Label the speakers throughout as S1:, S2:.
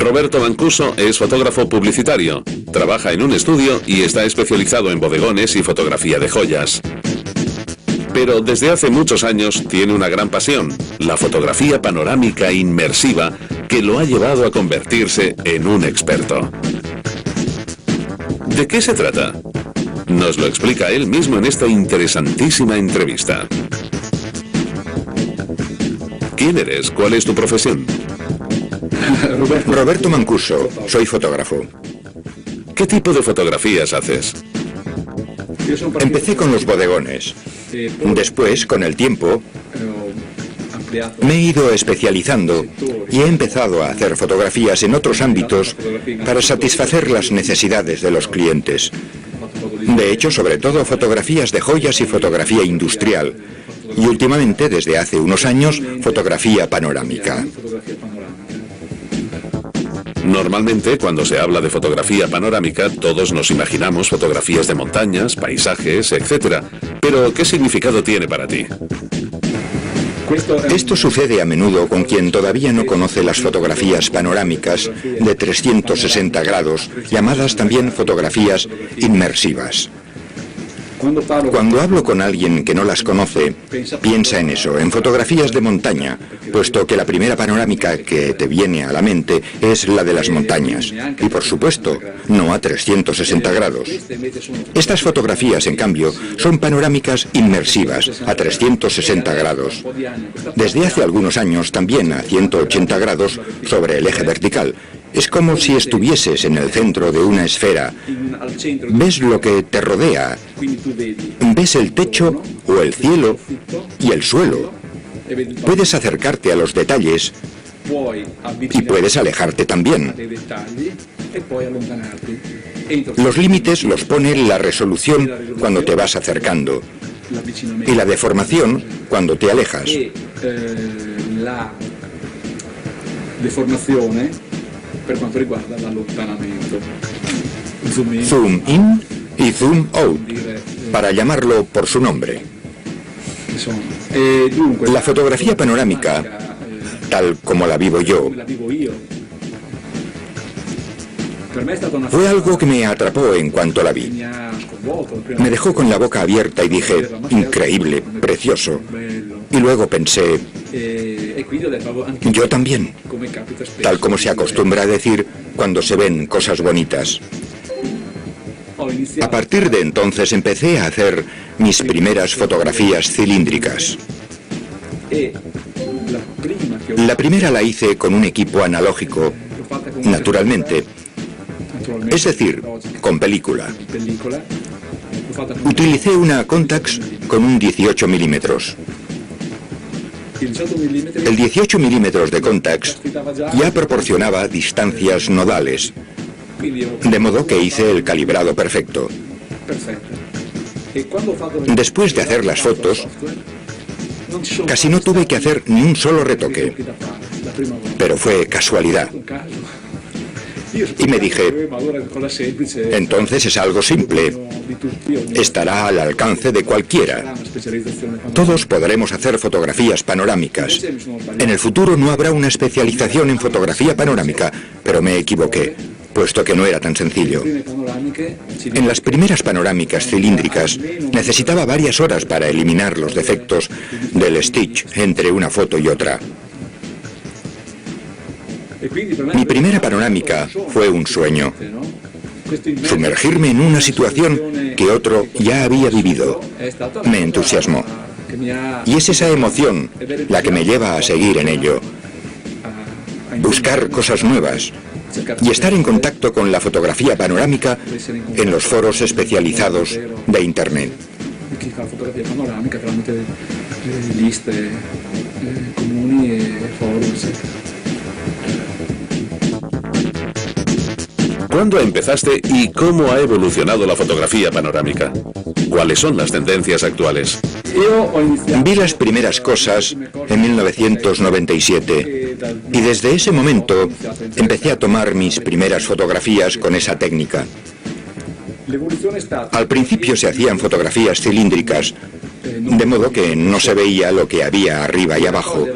S1: Roberto Mancuso es fotógrafo publicitario, trabaja en un estudio y está especializado en bodegones y fotografía de joyas. Pero desde hace muchos años tiene una gran pasión, la fotografía panorámica inmersiva, que lo ha llevado a convertirse en un experto. ¿De qué se trata? Nos lo explica él mismo en esta interesantísima entrevista. ¿Quién eres? ¿Cuál es tu profesión?
S2: Roberto Mancuso, soy fotógrafo.
S1: ¿Qué tipo de fotografías haces?
S2: Empecé con los bodegones. Después, con el tiempo, me he ido especializando y he empezado a hacer fotografías en otros ámbitos para satisfacer las necesidades de los clientes. De hecho, sobre todo fotografías de joyas y fotografía industrial. Y últimamente, desde hace unos años, fotografía panorámica.
S1: Normalmente, cuando se habla de fotografía panorámica, todos nos imaginamos fotografías de montañas, paisajes, etc. Pero, ¿qué significado tiene para ti?
S2: Esto sucede a menudo con quien todavía no conoce las fotografías panorámicas de 360 grados, llamadas también fotografías inmersivas. Cuando hablo con alguien que no las conoce, piensa en eso, en fotografías de montaña, puesto que la primera panorámica que te viene a la mente es la de las montañas. Y por supuesto, no a 360 grados. Estas fotografías, en cambio, son panorámicas inmersivas, a 360 grados. Desde hace algunos años también a 180 grados sobre el eje vertical. Es como si estuvieses en el centro de una esfera. Ves lo que te rodea. Ves el techo o el cielo y el suelo. Puedes acercarte a los detalles y puedes alejarte también. Los límites los pone la resolución cuando te vas acercando y la deformación cuando te alejas.
S3: Per quanto riguarda l'allontanamento.
S2: Zoom in y zoom out, para llamarlo por su nombre. La fotografía panorámica, tal como la vivo yo, fue algo que me atrapó en cuanto la vi. Me dejó con la boca abierta y dije, increíble, precioso. Y luego pensé, yo también, tal como se acostumbra a decir cuando se ven cosas bonitas. A partir de entonces empecé a hacer mis primeras fotografías cilíndricas. La primera la hice con un equipo analógico, naturalmente, es decir, con película. Utilicé una Contax con un 18 milímetros. El 18 milímetros de Contax ya proporcionaba distancias nodales, de modo que hice el calibrado perfecto. Después de hacer las fotos, casi no tuve que hacer ni un solo retoque, pero fue casualidad. Y me dije, entonces es algo simple, estará al alcance de cualquiera. Todos podremos hacer fotografías panorámicas. En el futuro no habrá una especialización en fotografía panorámica, pero me equivoqué, puesto que no era tan sencillo. En las primeras panorámicas cilíndricas necesitaba varias horas para eliminar los defectos del stitch entre una foto y otra. Mi primera panorámica fue un sueño. Sumergirme en una situación que otro ya había vivido. Me entusiasmó. Y es esa emoción la que me lleva a seguir en ello. Buscar cosas nuevas y estar en contacto con la fotografía panorámica en los foros especializados de Internet.
S1: ¿Cuándo empezaste y cómo ha evolucionado la fotografía panorámica? ¿Cuáles son las tendencias actuales?
S2: Vi las primeras cosas en 1997 y desde ese momento empecé a tomar mis primeras fotografías con esa técnica. Al principio se hacían fotografías cilíndricas, de modo que no se veía lo que había arriba y abajo,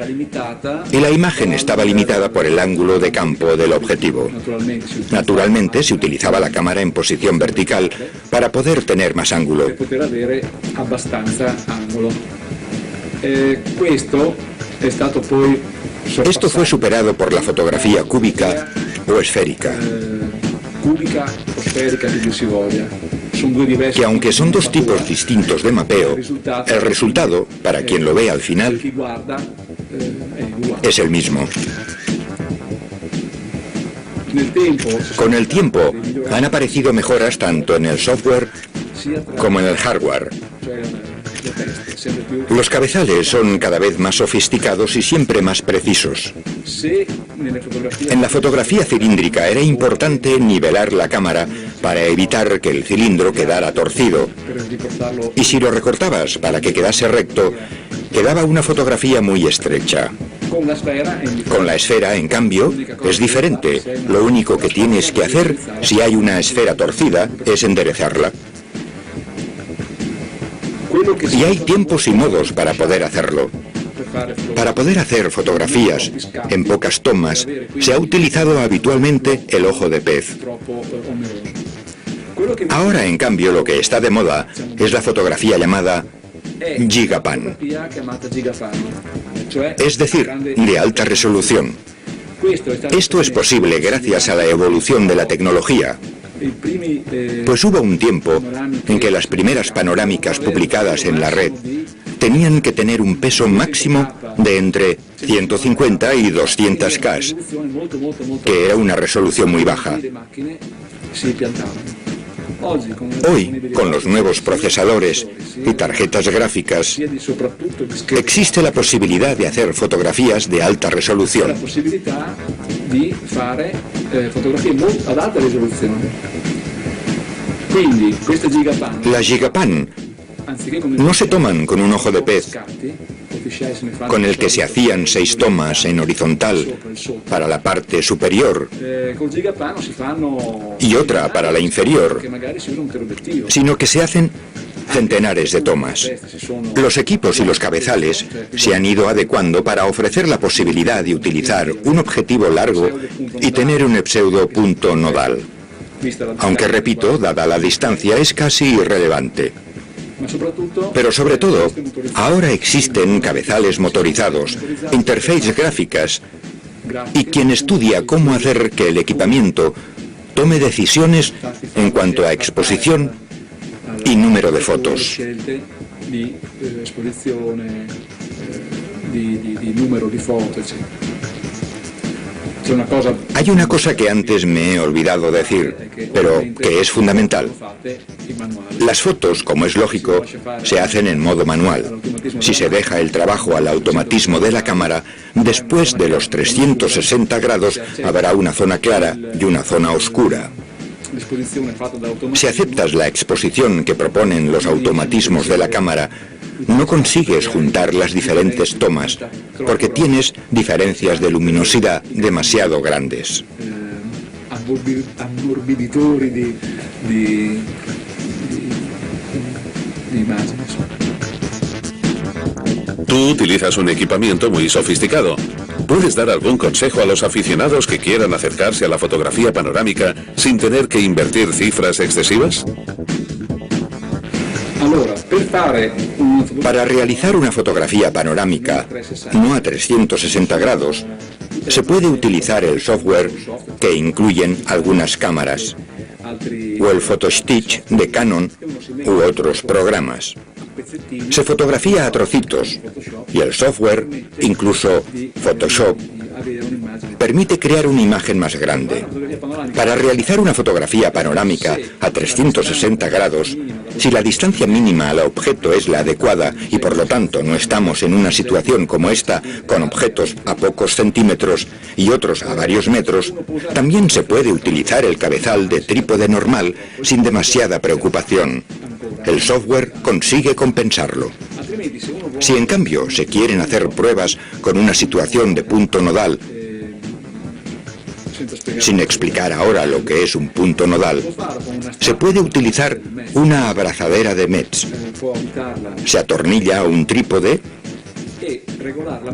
S2: y la imagen estaba limitada por el ángulo de campo del objetivo. Naturalmente se utilizaba la cámara en posición vertical para poder tener más ángulo. Esto fue superado por la fotografía cúbica o esférica, que aunque son dos tipos distintos de mapeo, el resultado, para quien lo ve al final, es el mismo. Con el tiempo han aparecido mejoras tanto en el software como en el hardware. Los cabezales son cada vez más sofisticados y siempre más precisos. En la fotografía cilíndrica era importante nivelar la cámara para evitar que el cilindro quedara torcido. Y si lo recortabas para que quedase recto, quedaba una fotografía muy estrecha. Con la esfera, en cambio, es diferente. Lo único que tienes que hacer, si hay una esfera torcida, es enderezarla. Y hay tiempos y modos para poder hacerlo. Para poder hacer fotografías en pocas tomas, se ha utilizado habitualmente el ojo de pez. Ahora, en cambio, lo que está de moda es la fotografía llamada Gigapan, es decir, de alta resolución. Esto es posible gracias a la evolución de la tecnología. Pues hubo un tiempo en que las primeras panorámicas publicadas en la red tenían que tener un peso máximo de entre 150 y 200K, que era una resolución muy baja. Hoy, con los nuevos procesadores y tarjetas gráficas, existe la posibilidad de hacer fotografías de alta resolución. Las Gigapan no se toman con un ojo de pez, con el que se hacían 6 tomas en horizontal para la parte superior y otra para la inferior, sino que se hacen centenares de tomas. Los equipos y los cabezales se han ido adecuando para ofrecer la posibilidad de utilizar un objetivo largo y tener un pseudo punto nodal. Aunque, repito, dada la distancia, es casi irrelevante. Pero sobre todo, ahora existen cabezales motorizados, interfaces gráficas, y quien estudia cómo hacer que el equipamiento tome decisiones en cuanto a exposición y número de fotos. Hay una cosa que antes me he olvidado decir, pero que es fundamental. Las fotos, como es lógico, se hacen en modo manual. Si se deja el trabajo al automatismo de la cámara, después de los 360 grados habrá una zona clara y una zona oscura. Si aceptas la exposición que proponen los automatismos de la cámara, no consigues juntar las diferentes tomas, porque tienes diferencias de luminosidad demasiado grandes.
S1: Tú utilizas un equipamiento muy sofisticado. ¿Puedes dar algún consejo a los aficionados que quieran acercarse a la fotografía panorámica sin tener que invertir cifras excesivas?
S2: Para realizar una fotografía panorámica, no a 360 grados, se puede utilizar el software que incluyen algunas cámaras, o el PhotoStitch de Canon u otros programas. Se fotografía a trocitos, y el software, incluso Photoshop, permite crear una imagen más grande. Para realizar una fotografía panorámica a 360 grados, si la distancia mínima al objeto es la adecuada y por lo tanto no estamos en una situación como esta con objetos a pocos centímetros y otros a varios metros, también se puede utilizar el cabezal de trípode normal sin demasiada preocupación. El software consigue compensarlo. Si en cambio se quieren hacer pruebas con una situación de punto nodal, Sin explicar ahora lo que es un punto nodal, se puede utilizar una abrazadera de Metz. Se atornilla a un trípode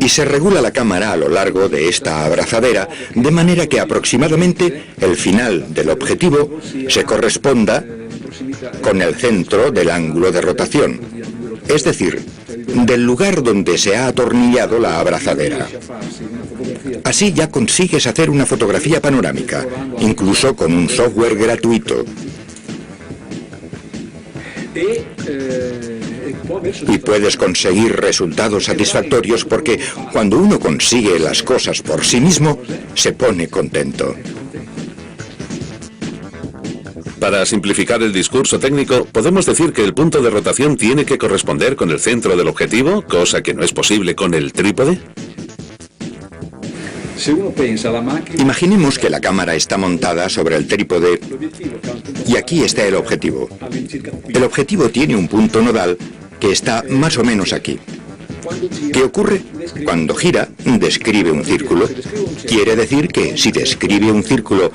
S2: y se regula la cámara a lo largo de esta abrazadera de manera que aproximadamente el final del objetivo se corresponda con el centro del ángulo de rotación, es decir, del lugar donde se ha atornillado la abrazadera. Así ya consigues hacer una fotografía panorámica, incluso con un software gratuito. Y puedes conseguir resultados satisfactorios porque cuando uno consigue las cosas por sí mismo, se pone contento.
S1: Para simplificar el discurso técnico, podemos decir que el punto de rotación tiene que corresponder con el centro del objetivo, cosa que no es posible con el trípode.
S2: Imaginemos que la cámara está montada sobre el trípode y aquí está el objetivo. El objetivo tiene un punto nodal que está más o menos aquí. ¿Qué ocurre? Cuando gira, describe un círculo. Quiere decir que si describe un círculo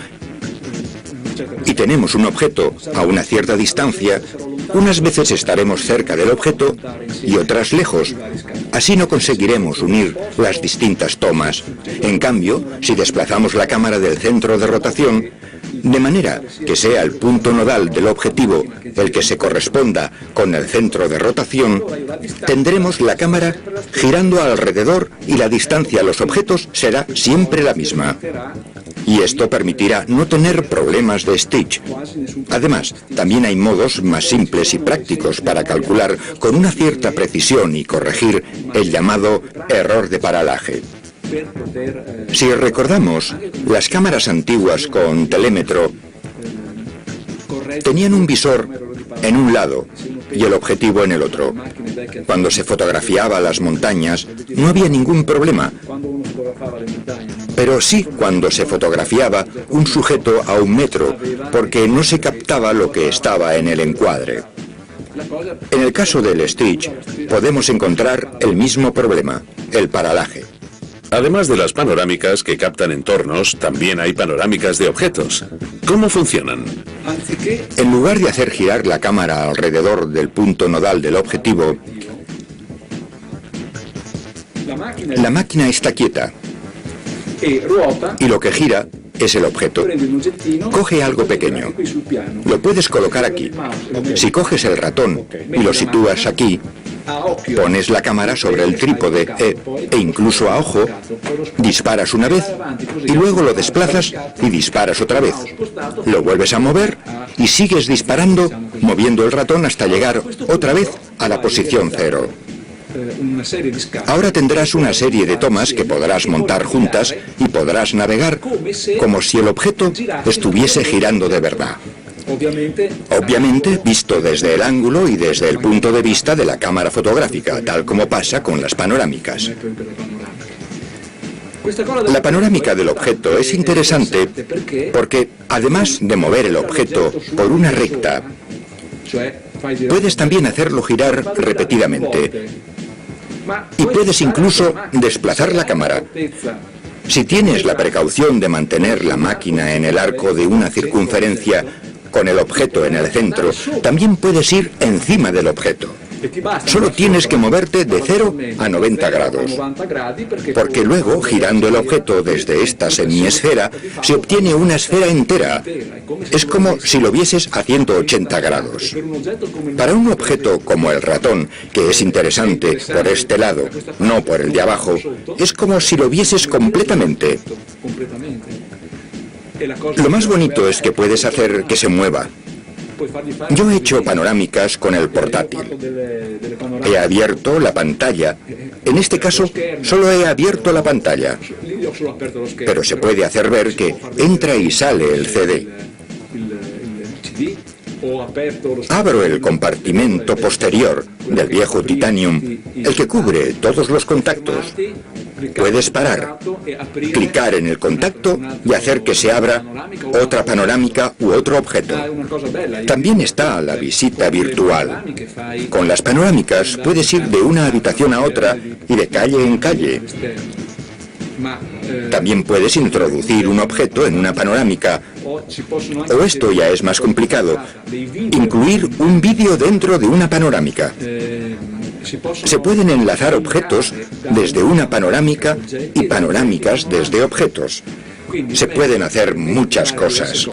S2: y tenemos un objeto a una cierta distancia, unas veces estaremos cerca del objeto y otras lejos. Así no conseguiremos unir las distintas tomas. En cambio, si desplazamos la cámara del centro de rotación, de manera que sea el punto nodal del objetivo el que se corresponda con el centro de rotación, tendremos la cámara girando alrededor y la distancia a los objetos será siempre la misma. Y esto permitirá no tener problemas de stitch. Además, también hay modos más simples y prácticos para calcular con una cierta precisión y corregir el llamado error de paralaje. Si recordamos, las cámaras antiguas con telémetro tenían un visor en un lado y el objetivo en el otro. Cuando se fotografiaba las montañas, no había ningún problema. Pero sí cuando se fotografiaba un sujeto a 1 metro, porque no se captaba lo que estaba en el encuadre. En el caso del stitch, podemos encontrar el mismo problema, el paralaje.
S1: Además de las panorámicas que captan entornos, también hay panorámicas de objetos. ¿Cómo funcionan?
S2: En lugar de hacer girar la cámara alrededor del punto nodal del objetivo, la máquina está quieta y lo que gira es el objeto. Coge algo pequeño. Lo puedes colocar aquí. Si coges el ratón y lo sitúas aquí, pones la cámara sobre el trípode e incluso a ojo, disparas una vez y luego lo desplazas y disparas otra vez. Lo vuelves a mover y sigues disparando, moviendo el ratón hasta llegar otra vez a la posición 0. Ahora tendrás una serie de tomas que podrás montar juntas y podrás navegar como si el objeto estuviese girando de verdad. Obviamente, visto desde el ángulo y desde el punto de vista de la cámara fotográfica, tal como pasa con las panorámicas. La panorámica del objeto es interesante porque, además de mover el objeto por una recta, puedes también hacerlo girar repetidamente y puedes incluso desplazar la cámara. Si tienes la precaución de mantener la máquina en el arco de una circunferencia con el objeto en el centro, también puedes ir encima del objeto. Solo tienes que moverte de 0 a 90 grados, porque luego, girando el objeto desde esta semiesfera, se obtiene una esfera entera. Es como si lo vieses a 180 grados. Para un objeto como el ratón, que es interesante por este lado, no por el de abajo, es como si lo vieses completamente. Lo más bonito es que puedes hacer que se mueva. Yo he hecho panorámicas con el portátil. He abierto la pantalla. En este caso, solo he abierto la pantalla. Pero se puede hacer ver que entra y sale el CD. Abro el compartimento posterior del viejo Titanium, el que cubre todos los contactos. Puedes parar, clicar en el contacto y hacer que se abra otra panorámica u otro objeto. También está la visita virtual. Con las panorámicas puedes ir de una habitación a otra y de calle en calle. También puedes introducir un objeto en una panorámica, o esto ya es más complicado, incluir un vídeo dentro de una panorámica. Se pueden enlazar objetos desde una panorámica y panorámicas desde objetos. Se pueden hacer muchas cosas.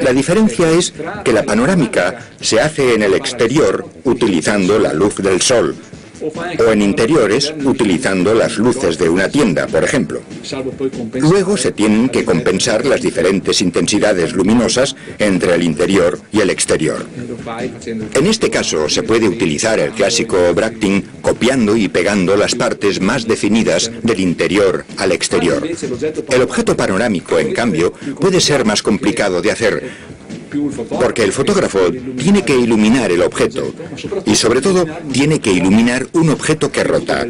S2: La diferencia es que la panorámica se hace en el exterior utilizando la luz del sol, o en interiores utilizando las luces de una tienda, por ejemplo. Luego se tienen que compensar las diferentes intensidades luminosas entre el interior y el exterior. En este caso se puede utilizar el clásico bracting copiando y pegando las partes más definidas del interior al exterior. El objeto panorámico, en cambio, puede ser más complicado de hacer, porque el fotógrafo tiene que iluminar el objeto y sobre todo tiene que iluminar un objeto que rota.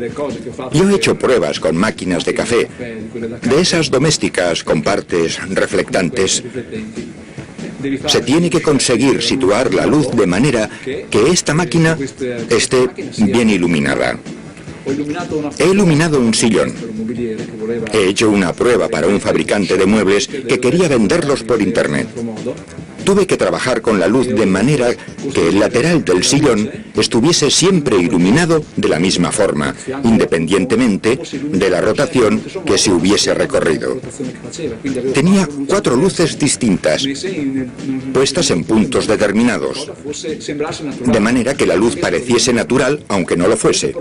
S2: Yo he hecho pruebas con máquinas de café, de esas domésticas con partes reflectantes. Se tiene que conseguir situar la luz de manera que esta máquina esté bien iluminada. He iluminado un sillón. He hecho una prueba para un fabricante de muebles que quería venderlos por internet. Tuve que trabajar con la luz de manera que el lateral del sillón estuviese siempre iluminado de la misma forma, independientemente de la rotación que se hubiese recorrido. Tenía 4 luces distintas, puestas en puntos determinados, de manera que la luz pareciese natural, aunque no lo fuese.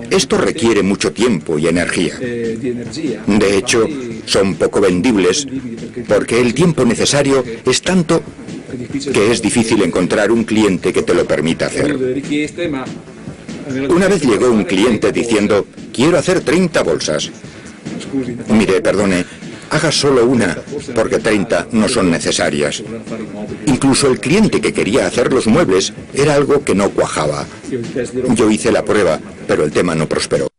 S2: Esto requiere mucho tiempo y energía. De hecho, son poco vendibles, porque el tiempo necesario es tanto que es difícil encontrar un cliente que te lo permita hacer. Una vez llegó un cliente diciendo: quiero hacer 30 bolsas. Mire, perdone, haga solo una, porque 30 no son necesarias. Incluso el cliente que quería hacer los muebles era algo que no cuajaba. Yo hice la prueba, pero el tema no prosperó.